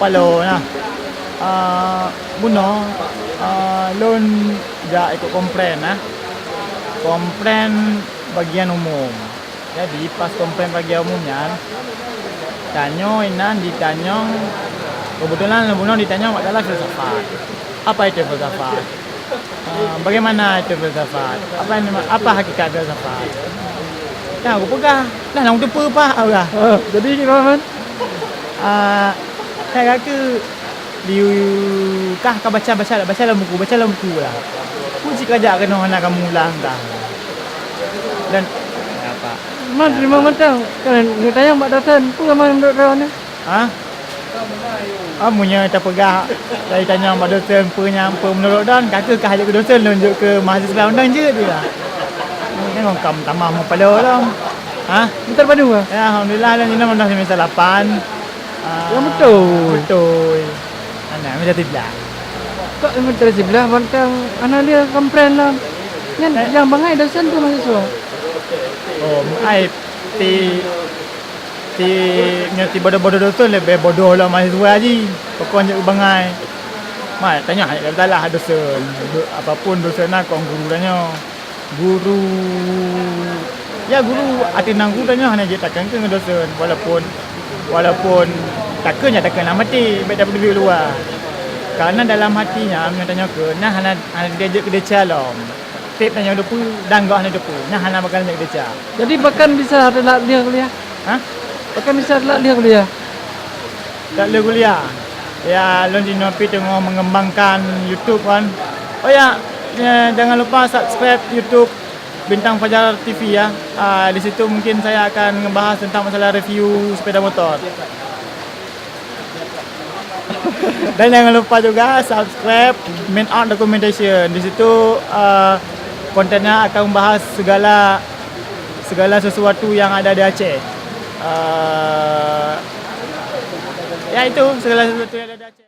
palo nah. Buno loan ja ikut kompren nah. Kompren bagian umum. Jadi pas kompren bagian umumnya tanyo inan ditanyong kebetulan Buno ditanya adalah filsafat. Apa itu filsafat? Bagaimana itu filsafat? Apa hakikat filsafat? Nah, aku pegang. Dah lang tu pa lah. Jadi gimana? Saya kata kah baca dalam buku lah. Pun si kerja kena nak kamu ulang dah. Dan apa? Man terima mentang kan tanya mak dosen pun memang dok ron. Amunya tak pegah. Saya tanya mak dosen punya apa menurut dan kata kah ajak ke dosen tunjuk ke mahasiswa undang je dia lah. Tengok kam tamah mau pada orang. Bentar padu ah. Ya alhamdulillah dan ini dah semester 8. Yang betul. Betul. Anak macam tu lah. Kok bentar sebelah mentang anak dia kompren lah. Yang bangai dosen tu mahasiswa. Ai ngerti bodoh-bodoh dosen lebih bodoh lah mahasiswa haji. Pokoknya bangai. Mai tanya betul lah dosen. Apapun dosen nak kau guru tanya. Guru hati nang guru tanya hanya je takkan ke dosen walaupun takkan nak mati baik daripada duit luar. Kerana dalam hatinya dia tanya ke nah hana dia je ke dia calom. Tip tanya depu danggah ni depu. Nah hana bakal nak dia. Jadi bahkan bisa adalah dia kuliah. Bahkan bisa adalah dia kuliah. Tak boleh kuliah. Ya, lon di Nopi tengah mengembangkan YouTube kan. Oh ya, jangan lupa subscribe YouTube Bintang Fajar TV ya. Di situ mungkin saya akan membahas tentang masalah review sepeda motor. Dan jangan lupa juga subscribe Main Art Documentation. Di situ kontennya akan membahas segala sesuatu yang ada di Aceh. Ya itu segala sesuatu yang ada di Aceh.